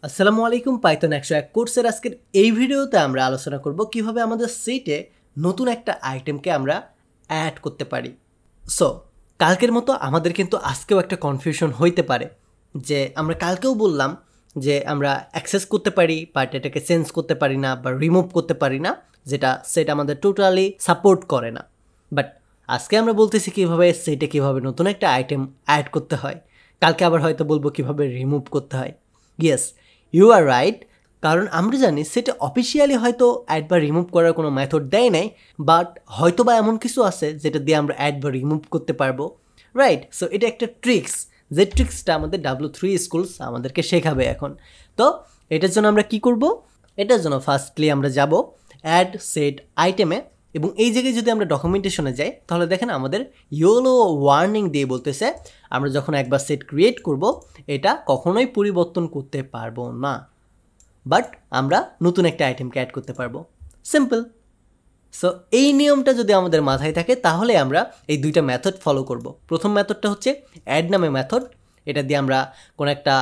আসসালামু আলাইকুম পাইথন 101 কোর্সের আজকের এই ভিডিওতে আমরা আলোচনা করব কিভাবে আমাদের সেটে নতুন একটা আইটেমকে আমরা অ্যাড করতে পারি। সো কালকের মতো আমাদের কিন্তু আজকেও একটা কনফিউশন হইতে পারে যে আমরা কালকেও বললাম যে আমরা অ্যাক্সেস করতে পারি বাট এটাকে চেঞ্জ করতে পারি না বা রিমুভ করতে পারি না, যেটা সেট আমাদের টোটালি সাপোর্ট করে না। বাট আজকে আমরা বলতেছি কিভাবে সেটে কিভাবে নতুন একটা আইটেম অ্যাড করতে হয়, কালকে আবার হয়তো বলবো কিভাবে রিমুভ করতে হয়। ইয়েস, ইউ আর রাইট, কারণ আমরা জানি সেটা অফিসিয়ালি হয়তো অ্যাড বা রিমুভ করার কোনো মেথড দেয় নাই, বাট হয়তো বা এমন কিছু আছে যেটা দিয়ে আমরা অ্যাড বা রিমুভ করতে পারবো, রাইট? সো এটা একটা ট্রিক্স, যে ট্রিক্সটা আমাদের W3 স্কুলস আমাদেরকে শেখাবে এখন। তো এটার জন্য আমরা কি করব? এটার জন্য ফার্স্টলি আমরা যাব অ্যাড সেট আইটেমে, এবং এই জায়গায় যদি আমরা ডকুমেন্টেশনে যাই তাহলে দেখেন আমাদের ইয়েলো ওয়ার্নিং দিয়ে বলতেছে আমরা যখন একবার সেট ক্রিয়েট করব এটা কখনোই পরিবর্তন করতে পারবো না, বাট আমরা নতুন একটা আইটেমকে অ্যাড করতে পারবো। সিম্পল। সো এই নিয়মটা যদি আমাদের মাথায় থাকে তাহলে আমরা এই দুইটা মেথড ফলো করব। প্রথম মেথডটা হচ্ছে অ্যাড নামে মেথড, এটা দিয়ে আমরা কোনো একটা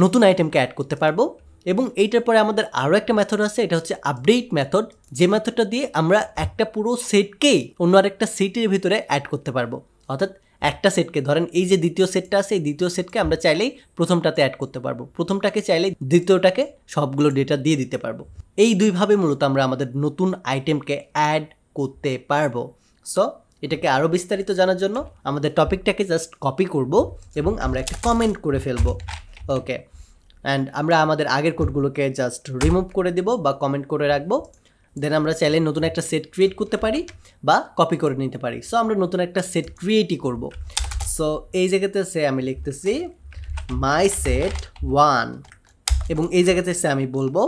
নতুন আইটেমকে অ্যাড করতে পারবো। এবং এইটার পরে আমাদের আরও একটা মেথড আছে, এটা হচ্ছে আপডেট মেথড, যে মেথডটা দিয়ে আমরা একটা পুরো সেটকেই অন্য আরেকটা সেটের ভিতরে অ্যাড করতে পারবো। অর্থাৎ একটা সেটকে ধরেন এই যে দ্বিতীয় সেটটা আছে, এই দ্বিতীয় সেটকে আমরা চাইলেই প্রথমটাতে অ্যাড করতে পারবো, প্রথমটাকে চাইলেই দ্বিতীয়টাকে সবগুলো ডেটা দিয়ে দিতে পারবো। এই দুইভাবে মূলত আমরা আমাদের নতুন আইটেমকে অ্যাড করতে পারবো। সো এটাকে আরও বিস্তারিত জানার জন্য আমাদের টপিকটাকে জাস্ট কপি করব এবং আমরা একটা কমেন্ট করে ফেলবো। ওকে, অ্যান্ড আমরা আমাদের আগের কোডগুলোকে জাস্ট রিমুভ করে দেব বা কমেন্ট করে রাখবো। দেন আমরা চাইলে নতুন একটা সেট ক্রিয়েট করতে পারি বা কপি করে নিতে পারি। সো আমরা নতুন একটা সেট ক্রিয়েটই করব। সো এই জায়গাতে আমি লিখতেছি মাই সেট 1, এবং এই জায়গাতে আমি বলবো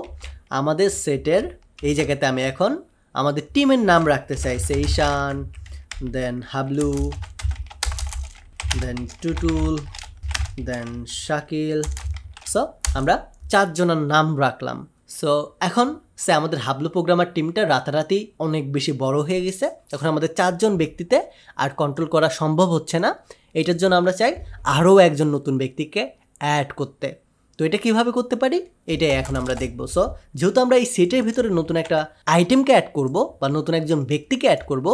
আমাদের সেটের এই জায়গাতে আমি এখন আমাদের টিমের নাম রাখতে চাইছি, ঈশান, দেন হাবলু, দেন টুটুল, দেন শাকিল। সো আমরা 4 জনের নাম রাখলাম। সো এখন আমাদের হাবলু প্রোগ্রামার টিমটা রাতারাতি অনেক বেশি বড় হয়ে গেছে, এখন আমাদের 4 জন ব্যক্তিতে আর কন্ট্রোল করা সম্ভব হচ্ছে না। এটার জন্য আমরা চাই আরও একজন নতুন ব্যক্তিকে অ্যাড করতে। তো এটা কিভাবে করতে পারি এটাই এখন আমরা দেখব। সো যেহেতু আমরা এই সেটের ভিতরে নতুন একটা আইটেমকে অ্যাড করব বা নতুন একজন ব্যক্তিকে অ্যাড করব,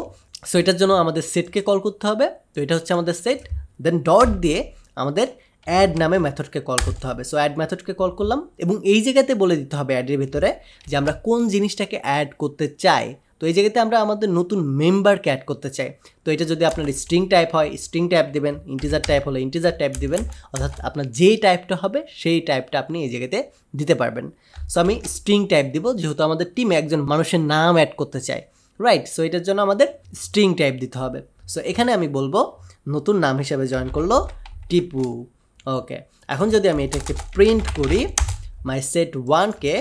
সো এটার জন্য আমাদের সেটকে কল করতে হবে। তো এটা হচ্ছে আমাদের সেট, দেন ডট দিয়ে আমাদের অ্যাড নামে মেথডকে কল করতে হবে। সো অ্যাড মেথডকে কল করলাম এবং এই জায়গাতে বলে দিতে হবে অ্যাডের ভিতরে যে আমরা কোন জিনিসটাকে অ্যাড করতে চাই। তো এই জায়গাতে আমরা আমাদের নতুন মেম্বারকে অ্যাড করতে চাই। তো এটা যদি আপনার স্ট্রিং টাইপ হয় স্ট্রিং টাইপ দেবেন, ইন্টিজার টাইপ হলে ইন্টিজার টাইপ দিবেন, অর্থাৎ আপনার যেই টাইপটা হবে সেই টাইপটা আপনি এই জায়গাতে দিতে পারবেন। সো আমি স্ট্রিং টাইপ দিব যেহেতু আমাদের টিমে একজন মানুষের নাম অ্যাড করতে চাই, রাইট? সো এটার জন্য আমাদের স্ট্রিং টাইপ দিতে হবে। সো এখানে আমি বলবো নতুন নাম হিসাবে জয়েন করলো টিপু। ওকে, এখন যদি আমি এটাকে প্রিন্ট করি মাই সেট 1কে,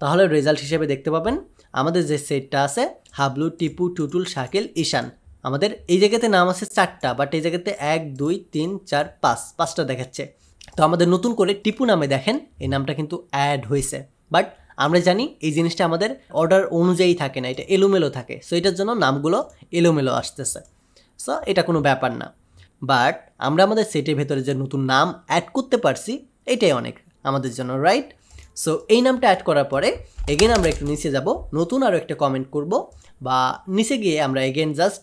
তাহলে রেজাল্ট হিসেবে দেখতে পাবেন আমাদের যে সেটটা আছে হাবলু, টিপু, টুটুল, শাকিল, ঈশান, আমাদের এই জায়গাতে নাম আছে 4টা, বাট এই জায়গাতে 1 2 3 4 5টা দেখাচ্ছে। তো আমাদের নতুন করে টিপু নামে দেখেন এই নামটা কিন্তু অ্যাড হয়েছে, বাট আমরা জানি এই জিনিসটা আমাদের অর্ডার অনুযায়ী থাকে না, এটা এলোমেলো থাকে। সো এটার জন্য নামগুলো এলোমেলো আসতেছে। সো এটা কোনো ব্যাপার না, বাট আমরা আমাদের সেটের ভেতরে যে নতুন নাম অ্যাড করতে পারছি এটাই অনেক আমাদের জন্য, রাইট? সো এই নামটা অ্যাড করার পরে এগেন আমরা একটু নিচে যাব, নতুন আরও একটা কমেন্ট করব, বা নিচে গিয়ে আমরা এগেন জাস্ট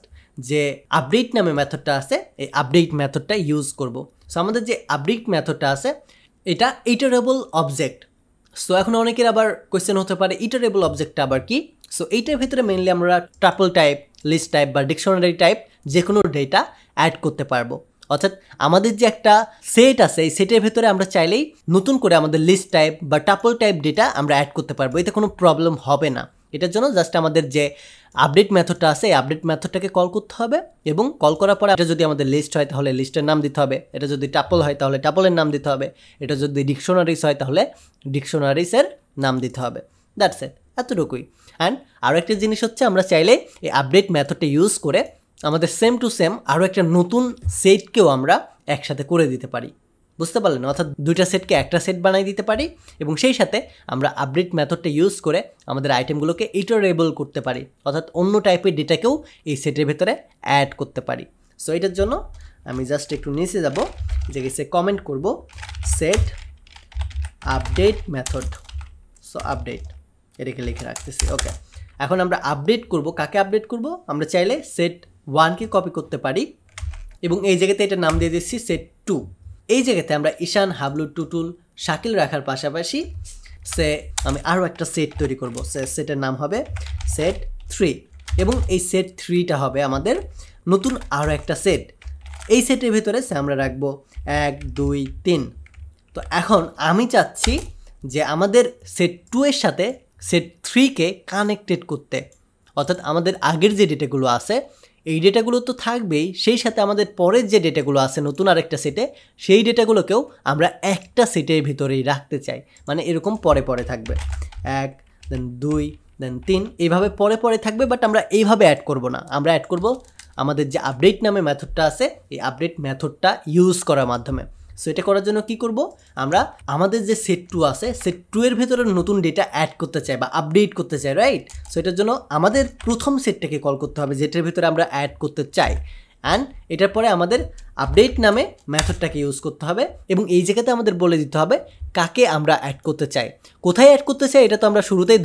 যে আপডেট নামে মেথডটা আছে এই আপডেট মেথডটা ইউজ করব। সো আমাদের যে আপডেট মেথডটা আছে এটা ইটারেবল অবজেক্ট। সো এখন অনেকের আবার কোয়েশ্চেন হতে পারে ইটারেবল অবজেক্টটা আবার কি? সো এইটার ভিতরে মেনলি আমরা ট্রাপল টাইপ, লিস্ট টাইপ বা ডিকশনারি টাইপ যে কোনো ডেটা অ্যাড করতে পারবো। অর্থাৎ আমাদের যে একটা সেট আছে এই সেটের ভেতরে আমরা চাইলেই নতুন করে আমাদের লিস্ট টাইপ বা টাপল টাইপ ডেটা আমরা অ্যাড করতে পারবো, এতে কোনো প্রবলেম হবে না। এটার জন্য জাস্ট আমাদের যে আপডেট মেথডটা আছে এই আপডেট মেথডটাকে কল করতে হবে, এবং কল করার পরে এটা যদি আমাদের লিস্ট হয় তাহলে লিস্টের নাম দিতে হবে, এটা যদি টাপল হয় তাহলে টাপলের নাম দিতে হবে, এটা যদি ডিকশনারিজ হয় তাহলে ডিকশনারিজের নাম দিতে হবে। দ্যাটস ইট, এতটুকুই। অ্যান্ড আরও একটা জিনিস হচ্ছে আমরা চাইলে এই আপডেট মেথডটা ইউজ করে আমাদের সেম টু সেম আরও একটা নতুন সেটকেও আমরা একসাথে করে দিতে পারি। বুঝতে পারলেন? অর্থাৎ দুইটা সেটকে একটা সেট বানাই দিতে পারি এবং সেই সাথে আমরা আপডেট মেথডটা ইউজ করে আমাদের আইটেমগুলোকে ইটারেবল করতে পারি, অর্থাৎ অন্য টাইপের ডেটাকেও এই সেটের ভেতরে অ্যাড করতে পারি। সো এটার জন্য আমি জাস্ট একটু নিচে যাব, যে গেছে কমেন্ট করব set update method. So update এটাকে লিখে রাখতেছি। ওকে, এখন আমরা আপডেট করব। কাকে আপডেট করব? আমরা চাইলে সেট 1কে কপি করতে পারি এবং এই জায়গাতে এটা নাম দিয়ে দিচ্ছি সেট 2। এই জায়গাতে আমরা ঈশান, হাবলু, টুটুল, শাকিল রাখার পাশাপাশি আমি আরও একটা সেট তৈরি করব। সেটের নাম হবে সেট 3 এবং এই সেট 3টা হবে আমাদের নতুন আরও একটা সেট। এই সেটের ভিতরে আমরা রাখবো 1 2 3। তো এখন আমি চাচ্ছি যে আমাদের সেট 2 এর সাথে সেট 3কে কানেক্টেড করতে, অর্থাৎ আমাদের আগের যে ডেটাগুলো আছে এই ডেটাগুলো তো থাকবেই, সেই সাথে আমাদের পরের যে ডেটাগুলো আছে নতুন আরেকটা সেটে সেই ডেটাগুলোকেও আমরা একটা সেটের ভিতরেই রাখতে চাই। মানে এরকম পরে পরে থাকবে 1 দেন 2 দেন 3 এইভাবে পরে পরে থাকবে, বাট আমরা এইভাবে অ্যাড করব না। আমরা অ্যাড করব আমাদের যে আপডেট নামে মেথডটা আছে এই আপডেট মেথডটা ইউজ করার মাধ্যমে। সো এটা করার জন্য কি করব, আমরা আমাদের যে সেট 2 আছে সেট 2 এর ভেতরে নতুন ডেটা অ্যাড করতে চাই বা আপডেট করতে চাই, রাইট? সো এটার জন্য আমাদের প্রথম সেটটাকে কল করতে হবে যেটার ভিতরে আমরা অ্যাড করতে চাই, অ্যান্ড এটার পরে আমাদের আপডেট নামে মেথডটাকে ইউজ করতে হবে এবং এই জায়গাতে আমাদের বলে দিতে হবে কাকে আমরা অ্যাড করতে চাই। কোথায় অ্যাড করতে চাই এটা তো আমরা শুরুতেই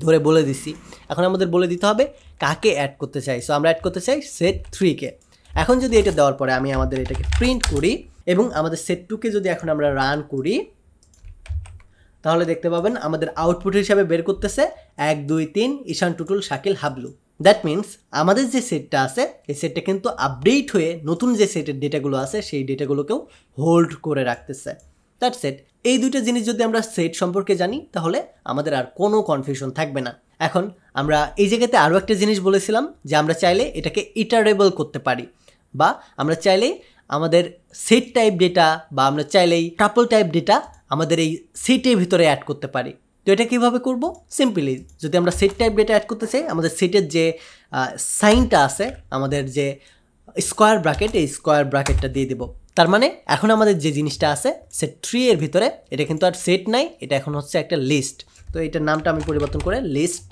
ধরে বলে দিছি, এখন আমাদের বলে দিতে হবে কাকে অ্যাড করতে চাই। সো আমরা অ্যাড করতে চাই সেট 3কে। এখন যদি এটা দেওয়ার পরে আমি আমাদের এটাকে প্রিন্ট করি এবং আমাদের সেট 2কে যদি এখন আমরা রান করি তাহলে দেখতে পাবেন আমাদের আউটপুট হিসাবে বের করতেছে 1 2 3 ঈশান, টুটুল, শাকিল, হাবলু। দ্যাট মিনস আমাদের যে সেটটা আছে এই সেটটা কিন্তু আপডেট হয়ে নতুন যে সেটের ডেটাগুলো আছে সেই ডেটাগুলোকেও হোল্ড করে রাখতেছে। That's it. এই দুইটা জিনিস যদি আমরা সেট সম্পর্কে জানি তাহলে আমাদের আর কোনো কনফিউশন থাকবে না। এখন আমরা এই জায়গাতে আরও একটা জিনিস বলেছিলাম যে আমরা চাইলে এটাকে ইটারেবল করতে পারি, বা আমরা চাইলেই আমাদের সেট টাইপ ডেটা বা আমরা চাইলেই টাপল টাইপ ডেটা আমাদের এই সেটের ভিতরে অ্যাড করতে পারি। তো এটা কীভাবে করব? সিম্পলি যদি আমরা সেট টাইপ ডেটা অ্যাড করতে চাই আমাদের সেটের যে সাইনটা আছে, আমাদের যে স্কোয়ার ব্র্যাকেট, এই স্কোয়ার ব্র্যাকেটটা দিয়ে দেব। তার মানে এখন আমাদের যে জিনিসটা আছে সেট 3 এর ভিতরে এটা কিন্তু আর সেট নাই, এটা এখন হচ্ছে একটা লিস্ট। তো এটার নামটা আমি পরিবর্তন করে লিস্ট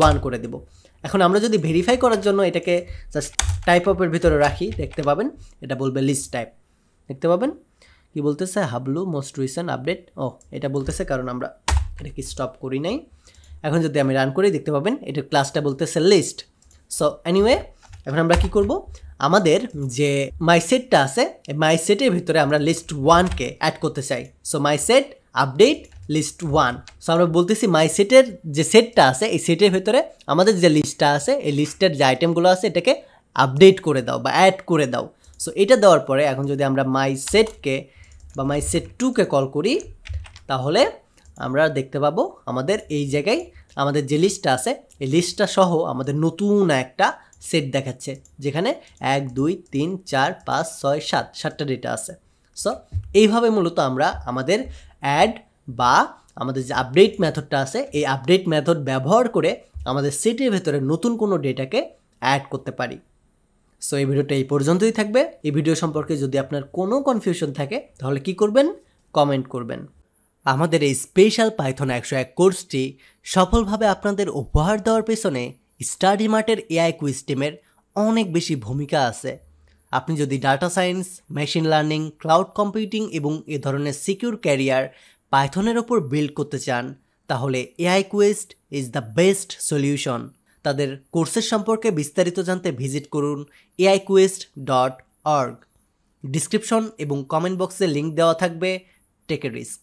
1 করে দেব। এখন আমরা যদি ভেরিফাই করার জন্য এটাকে জাস্ট টাইপ অফের ভিতরে রাখি দেখতে পাবেন এটা বলবে লিস্ট টাইপ। দেখতে পাবেন কি বলতেছে, হাবলু মোস্ট রিসেন্ট আপডেট। এটা বলতেছে কারণ আমরা এটাকে স্টপ করি নাই। এখন যদি আমি রান করি দেখতে পাবেন এটার ক্লাসটা বলতেছে লিস্ট। সো এনিওয়ে এখন আমরা কি করব, আমাদের যে মাই সেটটা আছে এই মাই সেটের ভিতরে আমরা লিস্ট 1কে অ্যাড করতে চাই। So my set update list 1। So আমরা বলতেছি মাই সেটের যে সেটটা আছে এই সেটের ভিতরে আমাদের যে লিস্টটা আছে এই লিস্টের যে আইটেমগুলো আছে এটাকে আপডেট করে দাও বা অ্যাড করে দাও। সো এটা দেওয়ার পরে এখন যদি আমরা মাই সেটকে বা মাই সেট 2কে কল করি তাহলে আমরা দেখতে পাবো আমাদের এই জায়গায় আমাদের যে লিস্টটা আছে এই লিস্টটা সহ আমাদের নতুন একটা সেট দেখাচ্ছে যেখানে 1 2 3 4 5 6 7টা ডেটা আছে। সো এইভাবে মূলত আমরা আমাদের অ্যাড বা আমাদের যে আপডেট মেথডটা আছে এই আপডেট মেথড ব্যবহার করে আমাদের সেটের ভেতরে নতুন কোনো ডেটাকে অ্যাড করতে পারি। সো এই ভিডিওটা এই পর্যন্তই থাকবে। এই ভিডিও সম্পর্কে যদি আপনার কোনো কনফিউশন থাকে তাহলে কি করবেন, কমেন্ট করবেন। আমাদের এই স্পেশাল পাইথন 101 কোর্সটি সফলভাবে আপনাদের উপহার দেওয়ার পেছনে স্টাডি মার্টের এআই কুইজ টিমের অনেক বেশি ভূমিকা আছে। আপনি যদি data science, machine learning, cloud computing এবং এ ধরনের সিকিউর ক্যারিয়ার পাইথনের ওপর বিল্ড করতে চান তাহলে aiQuest is the best solution. তাদের কোর্সের সম্পর্কে বিস্তারিত জানতে ভিজিট করুন aiQuest.org। ডিসক্রিপশন এবং কমেন্ট বক্সে লিঙ্ক দেওয়া থাকবে। Take a risk.